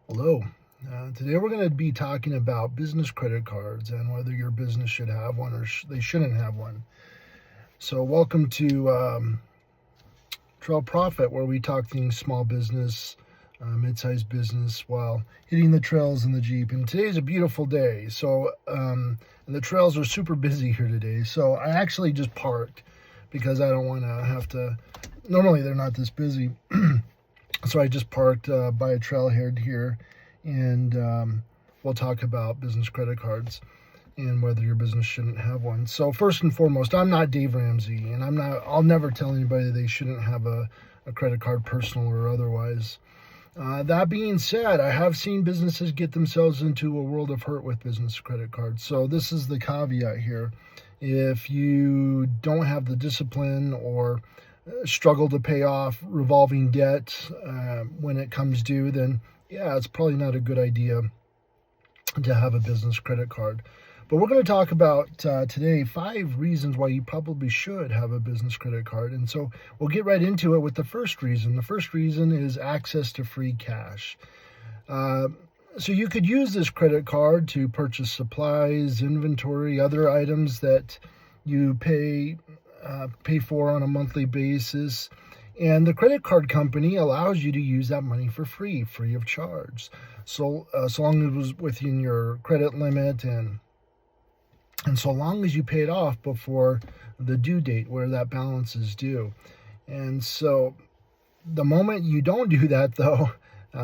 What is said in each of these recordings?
Hello. Today we're going to be talking about business credit cards and whether your business should have one or they shouldn't have one. So, welcome to Trail Profit, where we talk things small business, mid-sized business, while hitting the trails in the Jeep. And today's a beautiful day. And the trails are super busy here today. So I actually just parked because I don't want to have to. Normally they're not this busy. So I just parked by a trailhead here, and we'll talk about business credit cards and whether your business shouldn't have one. So first and foremost, I'm not Dave Ramsey, and I'll never tell anybody they shouldn't have a credit card, personal or otherwise. That being said, I have seen businesses get themselves into a world of hurt with business credit cards. So this is the caveat here. If you don't have the discipline or struggle to pay off revolving debt when it comes due, then yeah, it's probably not a good idea to have a business credit card. But we're going to talk about today 5 reasons why you probably should have a business credit card. And so we'll get right into it with the first reason. The first reason is access to free cash. So you could use this credit card to purchase supplies, inventory, other items that you pay for on a monthly basis. And the credit card company allows you to use that money for free of charge. So long as it was within your credit limit and so long as you pay it off before the due date where that balance is due. And so the moment you don't do that, though,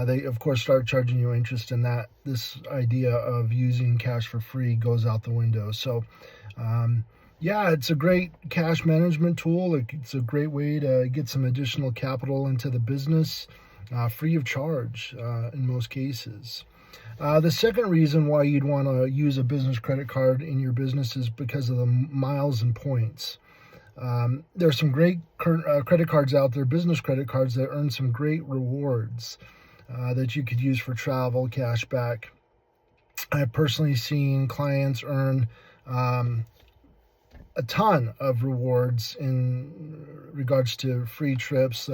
they of course start charging you interest, and that this idea of using cash for free goes out the window. So yeah, it's a great cash management tool. It's a great way to get some additional capital into the business, free of charge in most cases. The second reason why you'd want to use a business credit card in your business is because of the miles and points. There's some great credit cards out there, business credit cards that earn some great rewards that you could use for travel, cash back. I've personally seen clients earn a ton of rewards in regards to free trips,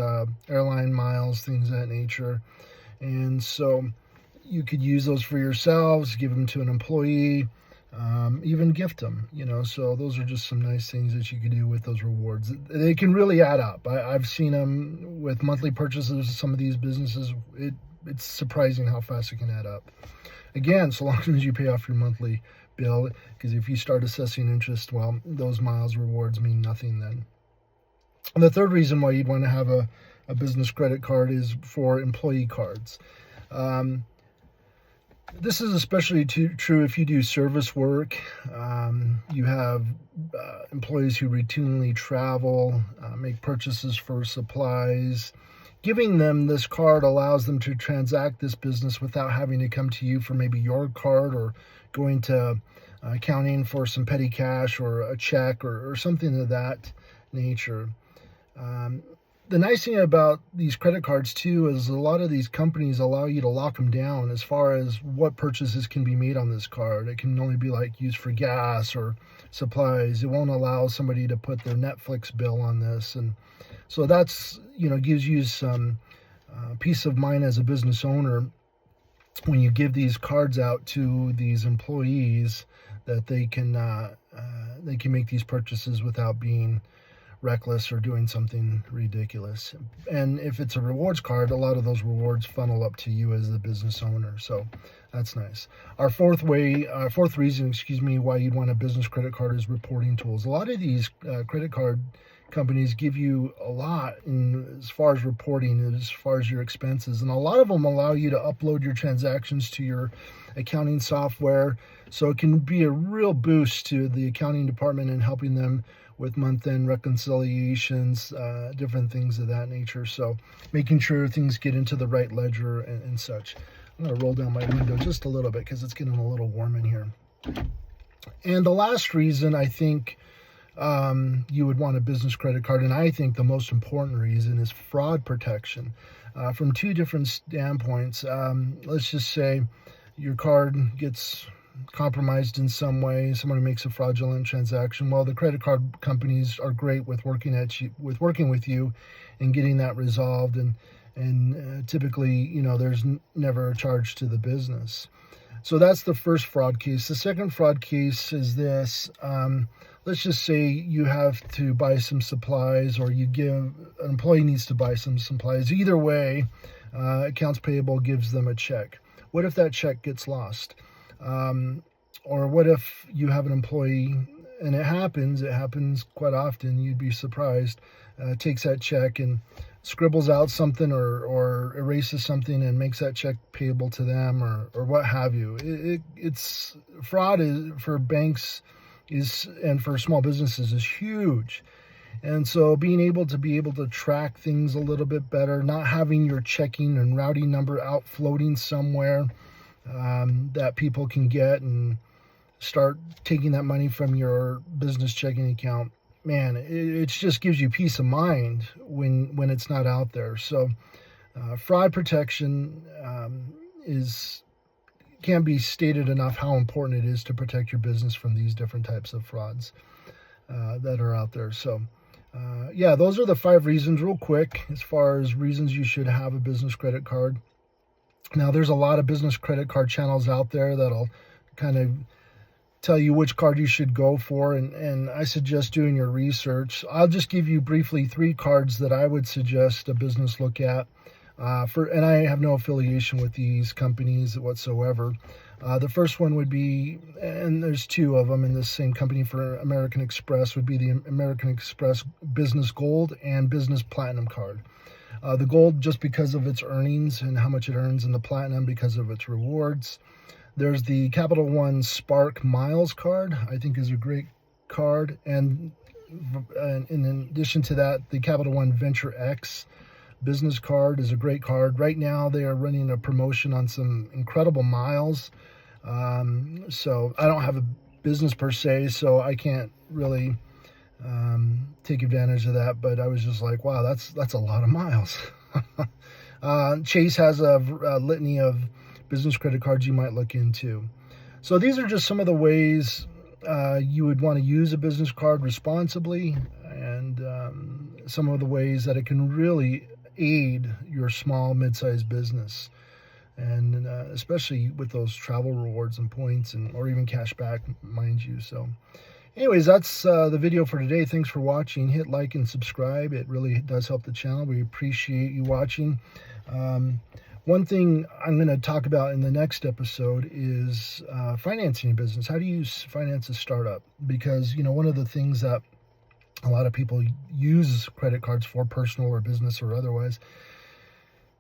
airline miles, things of that nature. And so you could use those for yourselves, give them to an employee, even gift them, so those are just some nice things that you could do with those rewards. They can really add up. I've seen them with monthly purchases of some of these businesses. It's surprising how fast it can add up. Again, so long as you pay off your monthly bill, because if you start assessing interest, well, those miles rewards mean nothing then. And the third reason why you'd want to have a business credit card is for employee cards. This is especially true if you do service work. You have employees who routinely travel, make purchases for supplies. Giving them this card allows them to transact this business without having to come to you for maybe your card or going to accounting for some petty cash or a check or something of that nature. The nice thing about these credit cards, too, is a lot of these companies allow you to lock them down as far as what purchases can be made on this card. It can only be used for gas or supplies. It won't allow somebody to put their Netflix bill on this. And so that's, gives you some peace of mind as a business owner when you give these cards out to these employees that they can make these purchases without being reckless or doing something ridiculous. And if it's a rewards card, a lot of those rewards funnel up to you as the business owner. So that's nice. Our fourth reason, why you'd want a business credit card is reporting tools. A lot of these credit card companies give you a lot as far as reporting, as far as your expenses, and a lot of them allow you to upload your transactions to your accounting software, so it can be a real boost to the accounting department in helping them with month-end reconciliations, different things of that nature. So making sure things get into the right ledger and such. I'm going to roll down my window just a little bit because it's getting a little warm in here. And the last reason I think you would want a business credit card, and I think the most important reason, is fraud protection. From 2 different standpoints. Let's just say your card gets compromised in some way, someone makes a fraudulent transaction. Well, the credit card companies are great with working with you and getting that resolved and And typically, there's never a charge to the business. So that's the first fraud case. The second fraud case is this. Let's just say you have to buy some supplies, or an employee needs to buy some supplies. Either way, accounts payable gives them a check. What if that check gets lost? Or what if you have an employee, and it happens quite often, you'd be surprised, takes that check and scribbles out something or erases something and makes that check payable to them, or what have you. It's fraud for banks and for small businesses is huge. And so being able to track things a little bit better, not having your checking and routing number out floating somewhere that people can get and start taking that money from your business checking account, man, it just gives you peace of mind when it's not out there. So fraud protection can't be stated enough how important it is to protect your business from these different types of frauds that are out there. So yeah, those are the 5 reasons real quick as far as reasons you should have a business credit card. Now, there's a lot of business credit card channels out there that'll kind of tell you which card you should go for, and I suggest doing your research. I'll just give you briefly 3 cards that I would suggest a business look at. And I have no affiliation with these companies whatsoever. The first one would be, and there's 2 of them in this same company for American Express, would be the American Express Business Gold and Business Platinum card. The Gold just because of its earnings and how much it earns, and the Platinum because of its rewards. There's the Capital One Spark Miles card, I think is a great card. And in addition to that, the Capital One Venture X business card is a great card. Right now, they are running a promotion on some incredible miles. So I don't have a business per se, so I can't really take advantage of that. But I was just like, wow, that's a lot of miles. Chase has a litany of business credit cards you might look into. So these are just some of the ways you would want to use a business card responsibly, and some of the ways that it can really aid your small, mid-sized business, and especially with those travel rewards and points, or even cash back, mind you. So anyways, that's the video for today. Thanks for watching. Hit like and subscribe. It really does help the channel. We appreciate you watching. One thing I'm going to talk about in the next episode is financing a business. How do you finance a startup? Because, one of the things that a lot of people use credit cards for, personal or business or otherwise,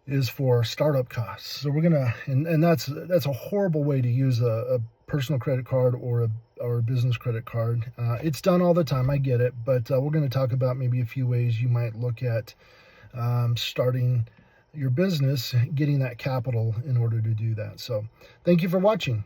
is for startup costs. So we're going to, and that's a horrible way to use a personal credit card or a business credit card. It's done all the time, I get it, but we're going to talk about maybe a few ways you might look at starting your business, getting that capital in order to do that. So thank you for watching.